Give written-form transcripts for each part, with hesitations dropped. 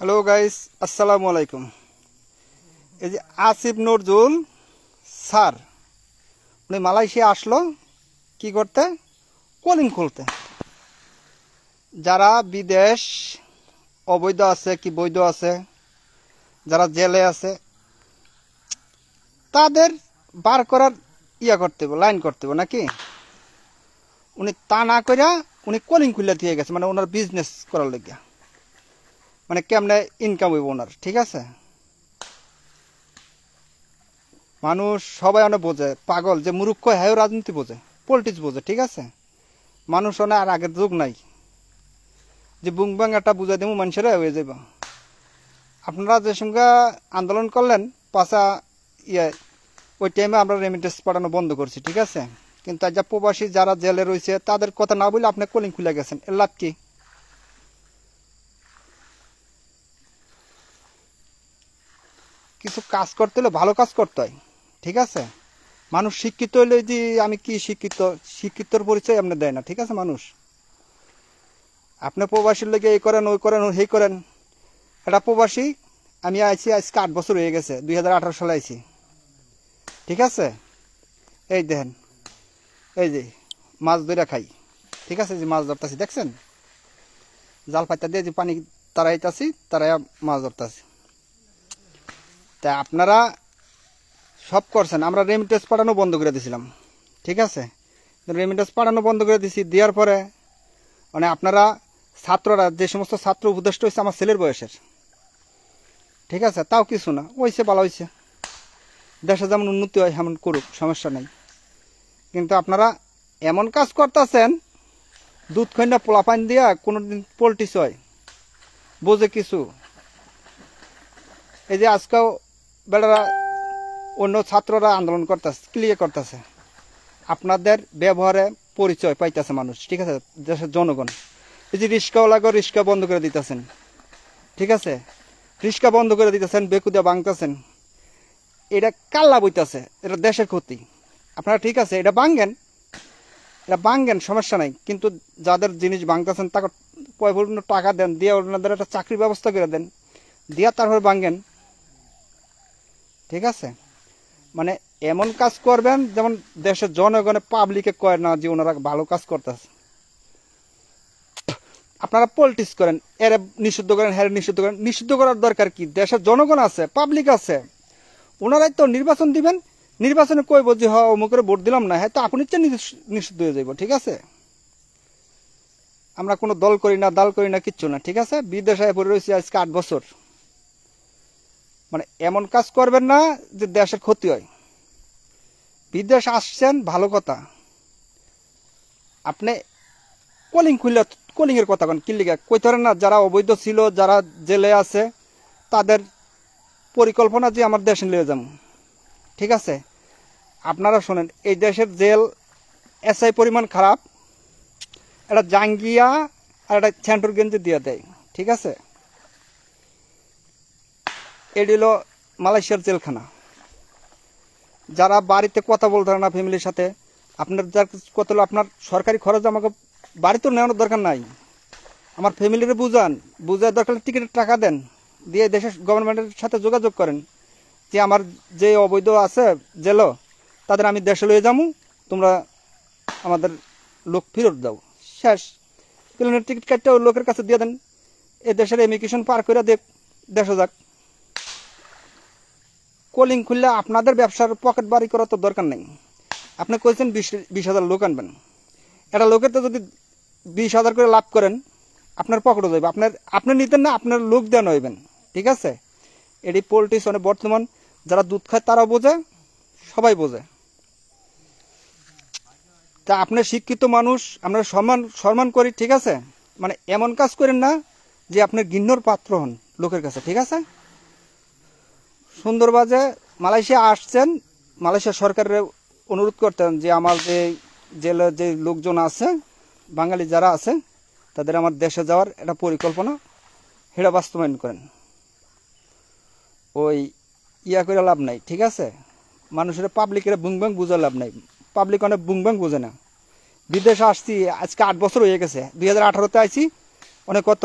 Hello guys, আসসালামু আলাইকুম। এই যে আসিফ নজরুল স্যার, উনি মালয়েশিয়া আসলো কি করতে? কলিং খুলতে। যারা বিদেশ অবৈধ আছে কি বৈধ আছে, যারা জেলে আছে, তাদের বার করার করতে হবে, লাইন করতে হবে নাকি? উনি তা না কইরা উনি কলিং খুলে দিয়ে গেছে, মানে ওনার বিজনেস করার লেগে, মানে কেমনে ইনকাম হইব ওনার। ঠিক আছে, মানুষ সবাই অনেক বোঝে, পাগল যে মুরুক্ষ হ্যাঁ রাজনীতি বোঝে, পলিটিক্স বোঝে। ঠিক আছে, মানুষ অনেক আর আগের যুগ নাই যে বুংবাং একটা বুঝাই দেবো মানুষেরা হয়ে যাব। আপনারা যে সঙ্গে আন্দোলন করলেন পাশা ওই টাইমে আমরা রেমিটেন্স পাঠানো বন্ধ করছি। ঠিক আছে, কিন্তু আজ প্রবাসী যারা জেলে রয়েছে তাদের কথা না বলে আপনি কলিং খুলে গেছেন, এর লাভ কি? কিছু কাজ করতে হলে ভালো কাজ করতে হয়। ঠিক আছে, মানুষ শিক্ষিত হইলে যে আমি কি শিক্ষিত, শিক্ষিতর পরিচয় আপনি দেয় না। ঠিক আছে, মানুষ আপনি প্রবাসীর লেগে এই করেন ওই করেন সেই করেন। এটা প্রবাসী, আমি আইছি আজকে 8 বছর হয়ে গেছে, 2018 সালে আইছি। ঠিক আছে, এই দেখেন, এই যে মাছ ধরে খাই। ঠিক আছে, যে মাছ ধরতেছি দেখছেন, জাল পাতা দিয়ে যে পানি তারাইতাছি, তারাই মাছ ধরতেছি। তা আপনারা সব করছেন, আমরা রেমিটেন্স পাঠানো বন্ধ করে দিয়েছিলাম। ঠিক আছে, রেমিটেন্স পাঠানো বন্ধ করে দিয়েছি, দেওয়ার পরে মানে আপনারা ছাত্ররা যে সমস্ত ছাত্র উপদেষ্ট হয়েছে আমার ছেলের বয়সের, ঠিক আছে, তাও কিছু না, হয়েছে ভালো হয়েছে, দেশে যেমন উন্নতি হয় এমন করুক, সমস্যা নেই। কিন্তু আপনারা এমন কাজ করতেছেন, দুধ খৈনা পোলাপান দিয়া কোনোদিন পল্টিস হয় বোঝে কিছু। এই যে আজকেও বেড়ারা অন্য ছাত্ররা আন্দোলন করতেছে, ক্লিয়ার করতেছে, আপনাদের ব্যবহারে পরিচয় পাইতেছে মানুষ। ঠিক আছে, দেশের জনগণ। এই যে রিক্সাওয়ালাকে রিক্সা বন্ধ করে দিতেছেন, ঠিক আছে, রিক্সা বন্ধ করে দিতেছেন, বেকুদা ভাঙতেছেন, এটা কাল্লা বইতেছে, এটা দেশের ক্ষতি। আপনারা ঠিক আছে এটা ভাঙেন, এটা ভাঙেন, সমস্যা নাই, কিন্তু যাদের জিনিস ভাঙতেছেন তাকে পরিপূর্ণ টাকা দেন, দিয়ে ওনাদের একটা চাকরির ব্যবস্থা করে দেন, দিয়া তারপর ভাঙেন। ঠিক আছে, মানে এমন কাজ করবেন যেমন দেশের জনগণের পাবলিকে কয় না যে ওনারা ভালো কাজ করতেছে। আপনারা পলিটিক্স করেন, এর নিষিদ্ধ করেন, হ্যাঁ নিষিদ্ধ করেন। নিষিদ্ধ করার দরকার কি? দেশের জনগণ আছে, পাবলিক আছে, ওনারাই তো নির্বাচন দিবেন, নির্বাচনে কইব যে হ্যাঁ অমুকের ভোট দিলাম না, হ্যাঁ তো আপনি তো নিষিদ্ধ হয়ে যাইব। ঠিক আছে, আমরা কোনো দল করি না, দাল করি না, কিচ্ছু না। ঠিক আছে, বিদেশে পড়ে রয়েছি আজকে 8 বছর। মানে এমন কাজ করবেন না যে দেশের ক্ষতি হয়। বিদেশ আসছেন ভালো কথা, আপনি কলিং খুললে কলিং এর কথা কি লিখে কইতে পারেন না? যারা অবৈধ ছিল, যারা জেলে আছে, তাদের পরিকল্পনা যে আমার দেশে নিয়ে যাবো। ঠিক আছে, আপনারা শোনেন, এই দেশের জেল এসআই পরিমাণ খারাপ, এটা জাঙ্গিয়া আর একটা সেন্টুর গেঞ্জি দিয়ে দেয়। ঠিক আছে, এটি হলো মালয়েশিয়ার জেলখানা। যারা বাড়িতে কথা বলতে পারে না ফ্যামিলির সাথে, আপনার যার কত হলো আপনার সরকারি খরচ আমাকে বাড়িতে নেওয়ানোর দরকার নাই, আমার ফ্যামিলিরে বুঝান, বুঝার দরকার টিকিটের টাকা দেন, দিয়ে দেশের গভর্নমেন্টের সাথে যোগাযোগ করেন যে আমার যে অবৈধ আছে জেল, তাদের আমি দেশে লয়ে যাবো, তোমরা আমাদের লোক ফেরত দাও। শেষ, প্লেনের টিকিট কাটতে ওই লোকের কাছে দিয়ে দেন, এই দেশের ইমিগ্রেশন পার করে দেশে যাক। কলিং খুললে আপনাদের ব্যবসার পকেট বাড়ি করার তো দরকার নেই। আপনি কইছেন 20,000 লোক আনবেন, একটা লোকের তো যদি 20,000 করে লাভ করেন, আপনার পকেটে যাবে, আপনি নিতেন না, আপনার লোক দেন হইবেন। ঠিক আছে, এটি পলিটিক্স মানে বর্তমান যারা দুধ খায় তারাও বোঝে, সবাই বোঝে। তা আপনার শিক্ষিত মানুষ, আমরা সম্মান করি। ঠিক আছে, মানে এমন কাজ করেন না যে আপনার ঘৃণ্যর পাত্র হন লোকের কাছে। ঠিক আছে, সুন্দরবাজে মালয়েশিয়া আসছেন, মালয়েশিয়া সরকারের অনুরোধ করতেন যে আমার যে জেলের যে লোকজন আছে, বাঙালি যারা আছে, তাদের আমার দেশে যাওয়ার একটা পরিকল্পনা, সেটা বাস্তবায়ন করেন। ওই করে লাভ নাই। ঠিক আছে, মানুষের পাবলিকের বুংবাং বুঝে লাভ নাই, পাবলিক অনেক বুংবাং বোঝে না। বিদেশে আসছি আজকে 8 বছর হয়ে গেছে, 2018-তে আইছি, অনেক কত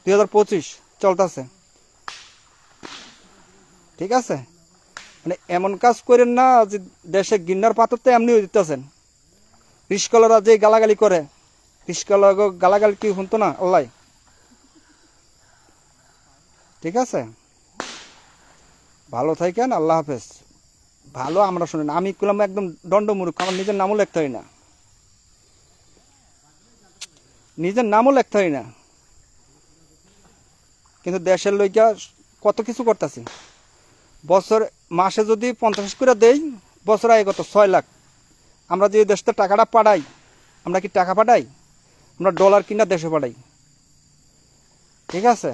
2025, চলতেছে, ঠিক আছে? মানে এমন কাজ করেন না যে দেশে গিন্নার পাথর তো এমনি দিতেছেন। রিস্কলারা যে গালাগালি করে, রিস্কলা গালাগালি কি শুনতো না আল্লাহ, ঠিক আছে? ভালো থাকেন, আল্লাহ হাফেজ। ভালো আমরা শুনেন, আমি করলাম একদম দণ্ডমূর্খ, আমার নিজের নামও লিখতে হয় না, নিজের নামও লিখতে হয় না, কিন্তু দেশের লইগা কত কিছু করতেছি। বছর মাসে যদি 50 করে দেই, বছর আয় কত 6 লাখ। আমরা যে দেশতে টাকাটা পাঠাই, আমরা কি টাকা পাঠাই? আমরা ডলার কিনা দেশে পাঠাই, ঠিক আছে?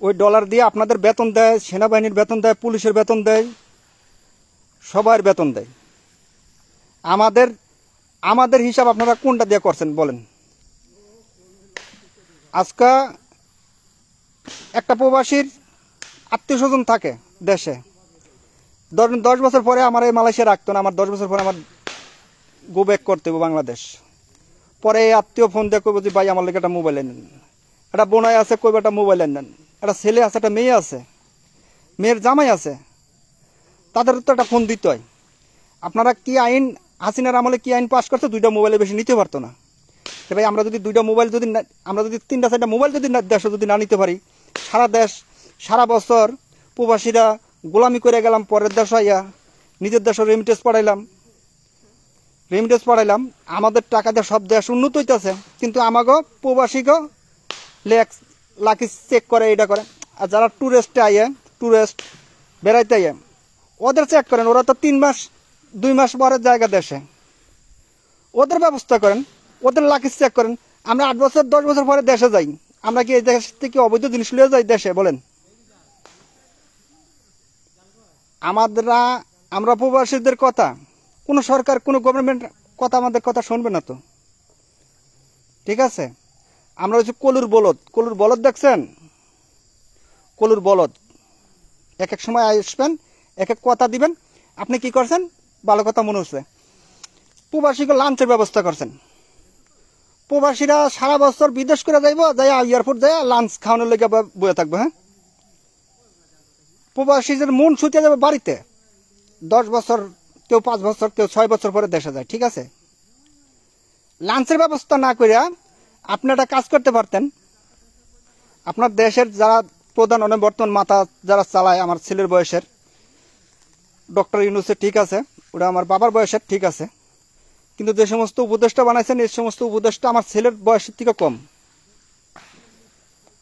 ওই ডলার দিয়ে আপনাদের বেতন দেয়, সেনাবাহিনীর বেতন দেয়, পুলিশের বেতন দেয়, সবার বেতন দেয়। আমাদের আমাদের হিসাব আপনারা কোনটা দিয়ে করছেন বলেন? আজকে একটা প্রবাসীর আত্মীয় স্বজন থাকে দেশে, 10 বছর পরে আমার এই মালয়েশিয়া রাখতো না, আমার 10 বছর পরে আমার গো ব্যাক করতে হবে বাংলাদেশ। পরে এই আত্মীয় ফোন দিয়ে কইব যে ভাই আমার লেগে একটা মোবাইল এনেন, একটা বোনাই আছে কইব একটা মোবাইল এনেন, একটা ছেলে আছে, একটা মেয়ে আছে, মেয়ের জামাই আছে, তাদের তো একটা ফোন দিতে হয়। আপনারা কি আইন, হাসিনার আমলে কি আইন পাস করছে? 2টা মোবাইলে বেশি নিতে পারতো না। ভাই আমরা যদি 2টা মোবাইল যদি আমরা যদি 3টা 4টা মোবাইল যদি দেশে যদি না নিতে পারি, সারা দেশ সারা বছর প্রবাসীরা গোলামি করে গেলাম, পরের দেশ আইয়া নিজের দেশে রেমিটেন্স পাঠাইলাম, আমাদের টাকা দিয়ে সব দেশ উন্নত হইতেছে, কিন্তু আমাকে প্রবাসীকে লাকি চেক করে, এটা করে। আর যারা টুরিস্ট বেড়াইতে আইয়ে ওদের চেক করেন, ওরা তো 3 মাস 2 মাস পরের জায়গা দেশে, ওদের ব্যবস্থা করেন, ওদের লাকি চেক করেন। আমরা 8 বছর 10 বছর পরে দেশে যাই, আমরা কি এই দেশ থেকে অবৈধ জিনিস লিয়ে যাই দেশে বলেন? আমরা প্রবাসীদের কথা কোনো সরকার, কোনো গভর্নমেন্ট কথা আমাদের কথা শুনবে না তো, ঠিক আছে? আমরা হচ্ছে কলুর বলদ দেখছেন? কলুর বলদ এক এক সময় আসবেন, এক এক কথা দিবেন। আপনি কি করছেন? ভালো কথা মনে হচ্ছে, প্রবাসীকে লাঞ্চের ব্যবস্থা করছেন। প্রবাসীরা সারা বছর বিদেশ করে যাইব, যাই এয়ারপোর্ট যায় লাঞ্চ খাওয়ানোর লেগে বয়ে থাকবে। হ্যাঁ, প্রবাসীদের মন শুকিয়ে যাবে বাড়িতে। 10 বছর, কেউ 5 বছর, কেউ 6 বছর পরে দেশে যায়, ঠিক আছে? লাঞ্চের ব্যবস্থা না করিয়া আপনি একটা কাজ করতে পারতেন। আপনার দেশের যারা প্রধান বর্তমান মাথা যারা চালায়, আমার ছেলের বয়সের ডক্টর ইউনূসের, ঠিক আছে, ওটা আমার বাবার বয়সের, ঠিক আছে, কিন্তু যে সমস্ত উপদেষ্টা বানাইছেন এই সমস্ত উপদেষ্টা আমার ছেলের বয়সের থেকে কম,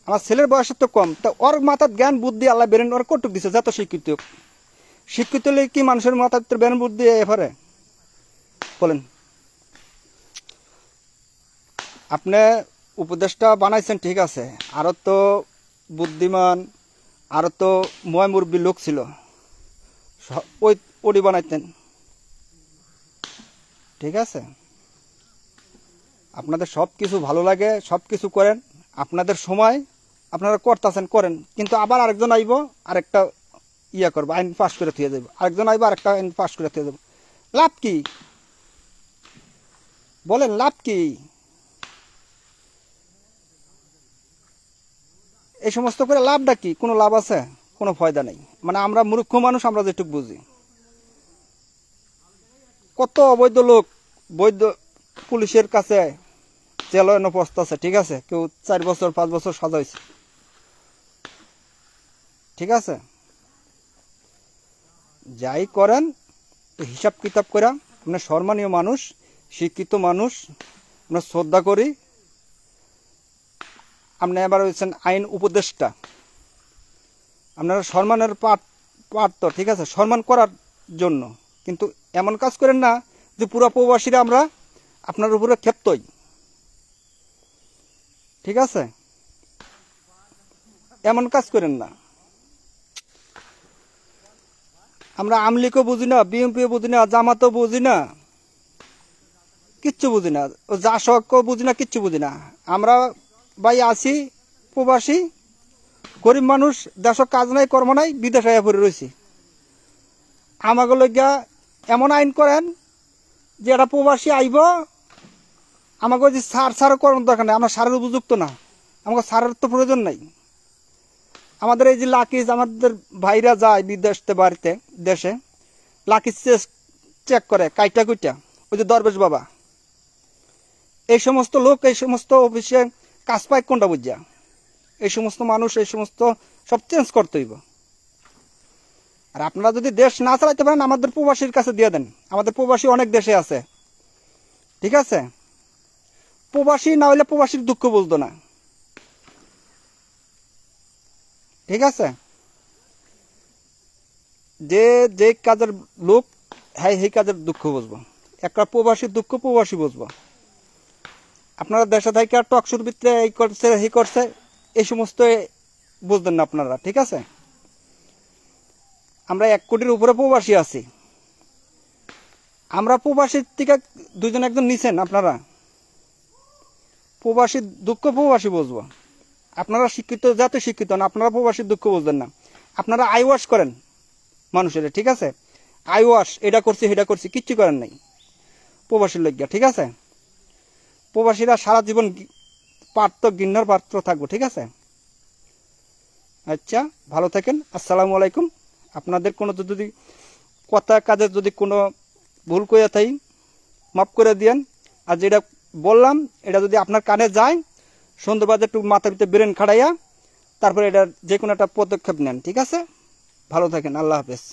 আমার ছেলের বয়সের তো কম। তা ওর মাথার জ্ঞান বুদ্ধি আল্লাহ বেরেন ওর কটুক দিছে, যত শিক্ষিত হলে কি মানুষের মাথার জ্ঞান বুদ্ধি এফারে বলেন? আপনি উপদেষ্টা বানাইছেন, ঠিক আছে, আরো তো বুদ্ধিমান, আরো তো ময় মুরব্বী লোক ছিল, ওই বানাইতেন, ঠিক আছে? আপনাদের সব কিছু ভালো লাগে, সব কিছু করেন, আপনাদের সময় আপনারা করতেছেন করেন, কিন্তু আবার আরেকজন আইব, আরেকটা ইয়া করবো, আইন পাস করে থুয়ে যাবো, আরেকজন আইব, আরেকটা আইন পাস করে থুয়ে যাবো। লাভ কি বলেন? লাভ কি? এই সমস্ত করে লাভটা কি? কোনো লাভ আছে? কোনো ফায়দা নেই। মানে আমরা মূর্খ মানুষ, আমরা যেটুকু বুঝি। কত অবৈধ লোক বৈধ পুলিশের কাছে জেল পস্তাছে, ঠিক আছে, কেউ 4 বছর 5 বছর সাজা হয়েছে, ঠিক আছে? যাই করেন হিসাব কিতাব করে, আপনার সম্মানীয় মানুষ, শিক্ষিত মানুষ, আমরা শ্রদ্ধা করি। আপনি এবার হচ্ছেন আইন উপদেষ্টা, আপনারা সম্মানের পার্থ, ঠিক আছে, সম্মান করার জন্য, কিন্তু এমন কাজ করেন না যে পুরা প্রবাসীরা আমরা আপনার উপরে ক্ষেপ্তই, ঠিক আছে? এমন কাজ করেন না। আমরা আমলিগও বুঝি না, বিএনপিও বুঝি না, জামাতও বুঝি না, কিচ্ছু বুঝি না, জাসকও বুঝি না, কিচ্ছু বুঝি না। আমরা ভাই আছি প্রবাসী, গরিব মানুষ, দেশ কাজ নাই কর্ম নাই, বিদেশে পড়ে রয়েছি। আমাকে লইগা এমন আইন করেন যে একটা প্রবাসী আইব, আমাকে যে সার করার দরকার নেই, আমরা সারের উপযুক্ত না। আমাকে সারার তো প্রয়োজন নাই। আমাদের এই যে লাকিজ, আমাদের ভাইরা যায় বিদেশতে বাড়িতে দেশে, লাকিজ চেক করে কাইটা কুইটা, ওই যে দরবেশ বাবা, এই সমস্ত লোক এই সমস্ত অফিসে কাজ পায় কোনটা বুঝা, এই সমস্ত মানুষ এই সমস্ত সব চেঞ্জ করতে হইব। আর আপনারা যদি দেশ না চালাইতে পারেন আমাদের প্রবাসীর কাছে দিয়ে দেন, আমাদের প্রবাসী অনেক দেশে আছে, ঠিক আছে? প্রবাসী না হইলে প্রবাসীর দুঃখ বুঝতো না, ঠিক আছে? যে যে কাজের লোক, হ্যাঁ সেই কাজের দুঃখ বুঝবো। একটা প্রবাসীর দুঃখ প্রবাসী বুঝবো। আপনারা দেশে থেকে আর টকশুর ভিতরে এই করছে এই করছে এই সমস্ত বুঝবেন না আপনারা, ঠিক আছে? আমরা 1 কোটির উপরে প্রবাসী আছি। আমরা প্রবাসীর থেকে দুজন একজন নিছেন আপনারা। প্রবাসীর দুঃখ প্রবাসী বুঝবো। আপনারা শিক্ষিত, যাতে শিক্ষিত না, আপনারা প্রবাসীর দুঃখ বুঝবেন না। আপনারা আই ওয়াশ করেন মানুষের, ঠিক আছে? আই ওয়াশ, এটা করছি সেটা করছি, কিচ্ছু করেন নাই প্রবাসীর লজ্ঞা, ঠিক আছে? প্রবাসীরা সারা জীবন ঘৃণার পাত্র থাকবো, ঠিক আছে? আচ্ছা, ভালো থাকেন। আসসালামু আলাইকুম। আপনাদের কোনো যদি কথা কাজে যদি কোনো ভুল করে থাকি মাফ করে দিয়েন। আর যেটা বললাম এটা যদি আপনার কানে যায়, সুন্দরভাবে একটু মাথার ভিতরে ব্রেন খাড়াইয়া তারপরে এটা যে কোনো একটা পদক্ষেপ নেন, ঠিক আছে? ভালো থাকেন। আল্লাহ হাফেজ।